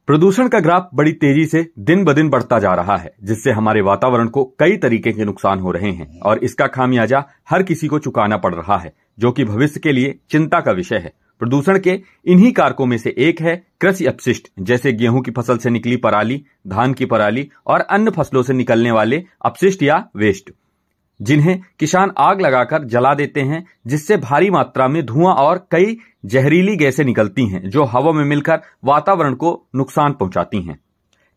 प्रदूषण का ग्राफ बड़ी तेजी से दिन ब दिन बढ़ता जा रहा है, जिससे हमारे वातावरण को कई तरीके के नुकसान हो रहे हैं और इसका खामियाजा हर किसी को चुकाना पड़ रहा है, जो कि भविष्य के लिए चिंता का विषय है। प्रदूषण के इन्हीं कारकों में से एक है कृषि अपशिष्ट, जैसे गेहूं की फसल से निकली पराली, धान की पराली और अन्य फसलों से निकलने वाले अपशिष्ट या वेस्ट, जिन्हें किसान आग लगाकर जला देते हैं, जिससे भारी मात्रा में धुआं और कई जहरीली गैसें निकलती हैं, जो हवा में मिलकर वातावरण को नुकसान पहुंचाती हैं।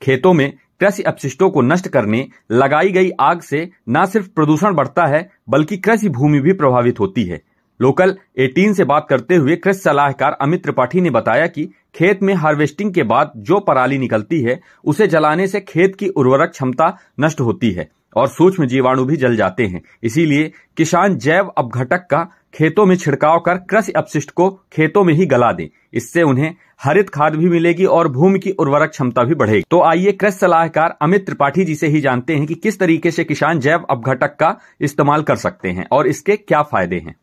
खेतों में कृषि अपशिष्टों को नष्ट करने लगाई गई आग से न सिर्फ प्रदूषण बढ़ता है, बल्कि कृषि भूमि भी प्रभावित होती है। लोकल 18 से बात करते हुए कृषि सलाहकार अमित त्रिपाठी ने बताया कि खेत में हार्वेस्टिंग के बाद जो पराली निकलती है, उसे जलाने से खेत की उर्वरक क्षमता नष्ट होती है और सूक्ष्म जीवाणु भी जल जाते हैं। इसीलिए किसान जैव अपघटक का खेतों में छिड़काव कर कृषि अपशिष्ट को खेतों में ही गला दें। इससे उन्हें हरित खाद भी मिलेगी और भूमि की उर्वरक क्षमता भी बढ़ेगी। तो आइए कृषि सलाहकार अमित त्रिपाठी जी से ही जानते हैं कि किस तरीके से किसान जैव अपघटक का इस्तेमाल कर सकते हैं और इसके क्या फायदे हैं।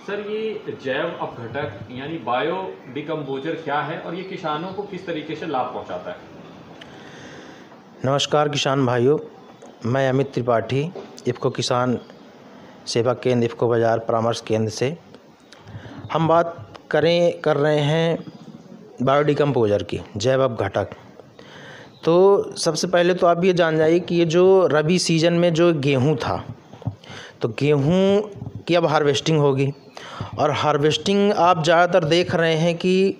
सर, ये जैव अपघटक यानी बायो डिकम्पोजर क्या है और ये किसानों को किस तरीके से लाभ पहुंचाता है? नमस्कार किसान भाइयों, मैं अमित त्रिपाठी, इफ़को किसान सेवा केंद्र, इफ़को बाज़ार परामर्श केंद्र से हम बात कर रहे हैं बायो डिकम्पोजर की, जैव अपघटक। तो सबसे पहले तो आप ये जान जाइए कि ये जो रबी सीजन में जो गेहूं था, तो गेहूं की अब हार्वेस्टिंग होगी और हार्वेस्टिंग आप ज़्यादातर देख रहे हैं कि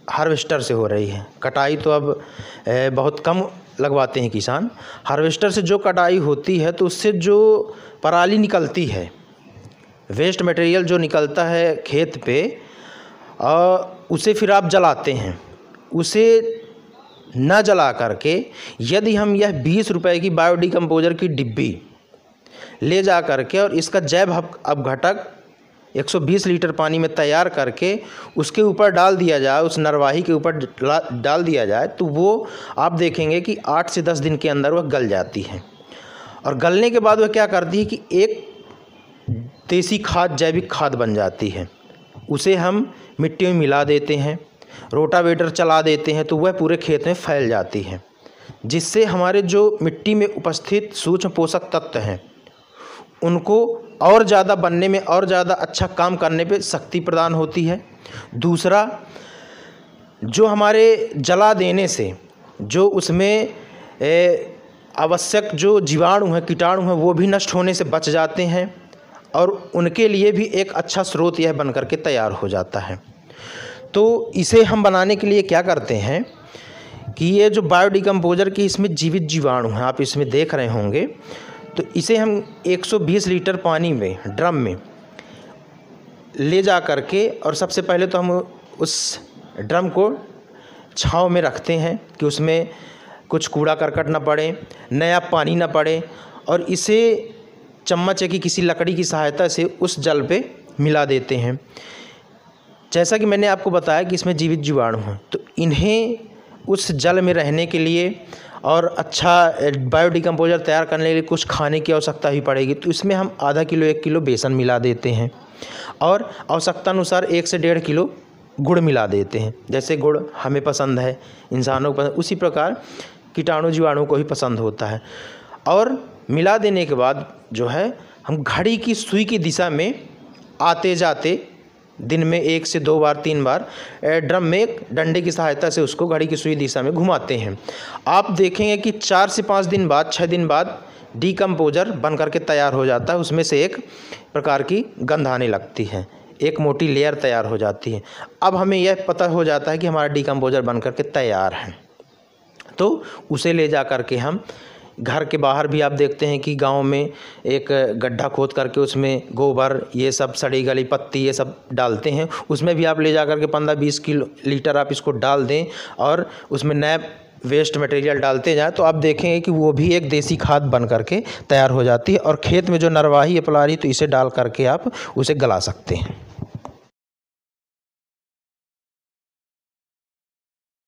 हार्वेस्टर से हो रही है। कटाई तो अब बहुत कम लगवाते हैं किसान। हार्वेस्टर से जो कटाई होती है तो उससे जो पराली निकलती है, वेस्ट मटेरियल जो निकलता है खेत पे, उसे फिर आप जलाते हैं। उसे न जला करके यदि हम यह 20 रुपए की बायो डिकम्पोजर की डिब्बी ले जा करके और इसका जैव अपघटक 120 लीटर पानी में तैयार करके उसके ऊपर डाल दिया जाए, उस नरवाही के ऊपर डाल दिया जाए, तो वो आप देखेंगे कि 8 से 10 दिन के अंदर वह गल जाती है। और गलने के बाद वह क्या करती है कि एक देसी खाद, जैविक खाद बन जाती है। उसे हम मिट्टी में मिला देते हैं, रोटावेटर चला देते हैं, तो वह पूरे खेत में फैल जाती है, जिससे हमारे जो मिट्टी में उपस्थित सूक्ष्म पोषक तत्व हैं उनको और ज़्यादा बनने में और ज़्यादा अच्छा काम करने पे शक्ति प्रदान होती है। दूसरा, जो हमारे जला देने से जो उसमें आवश्यक जो जीवाणु हैं, कीटाणु हैं, वो भी नष्ट होने से बच जाते हैं और उनके लिए भी एक अच्छा स्रोत यह बन करके तैयार हो जाता है। तो इसे हम बनाने के लिए क्या करते हैं कि ये जो बायो डिकम्पोजर की इसमें जीवित जीवाणु हैं, आप इसमें देख रहे होंगे, तो इसे हम 120 लीटर पानी में, ड्रम में ले जा करके और सबसे पहले तो हम उस ड्रम को छांव में रखते हैं कि उसमें कुछ कूड़ा करकट ना पड़े, नया पानी ना पड़े, और इसे चम्मच की किसी लकड़ी की सहायता से उस जल पे मिला देते हैं। जैसा कि मैंने आपको बताया कि इसमें जीवित जीवाणु हैं, तो इन्हें उस जल में रहने के लिए और अच्छा बायो डिकम्पोजर तैयार करने के लिए कुछ खाने की आवश्यकता ही पड़ेगी। तो इसमें हम आधा किलो 1 किलो बेसन मिला देते हैं और आवश्यकता अनुसार 1 से 1.5 किलो गुड़ मिला देते हैं। जैसे गुड़ हमें पसंद है, इंसानों को पसंद, उसी प्रकार कीटाणु जीवाणु को भी पसंद होता है। और मिला देने के बाद जो है हम घड़ी की सुई की दिशा में आते जाते दिन में 1 से 2 बार 3 बार ड्रम में एक डंडे की सहायता से उसको घड़ी की सुई दिशा में घुमाते हैं। आप देखेंगे कि 4 से 5 दिन बाद, 6 दिन बाद डिकम्पोजर बन करके तैयार हो जाता है। उसमें से एक प्रकार की गंध आने लगती है, एक मोटी लेयर तैयार हो जाती है। अब हमें यह पता हो जाता है कि हमारा डिकम्पोजर बन करके तैयार है। तो उसे ले जा करके हम घर के बाहर भी आप देखते हैं कि गांव में एक गड्ढा खोद करके उसमें गोबर, ये सब सड़ी गली पत्ती, ये सब डालते हैं। उसमें भी आप ले जा करके 15-20 किलो लीटर आप इसको डाल दें और उसमें नया वेस्ट मटेरियल डालते जाएँ, तो आप देखेंगे कि वो भी एक देसी खाद बन करके तैयार हो जाती है। और खेत में जो नरवाही है, पलारी, तो इसे डाल करके आप उसे गला सकते हैं।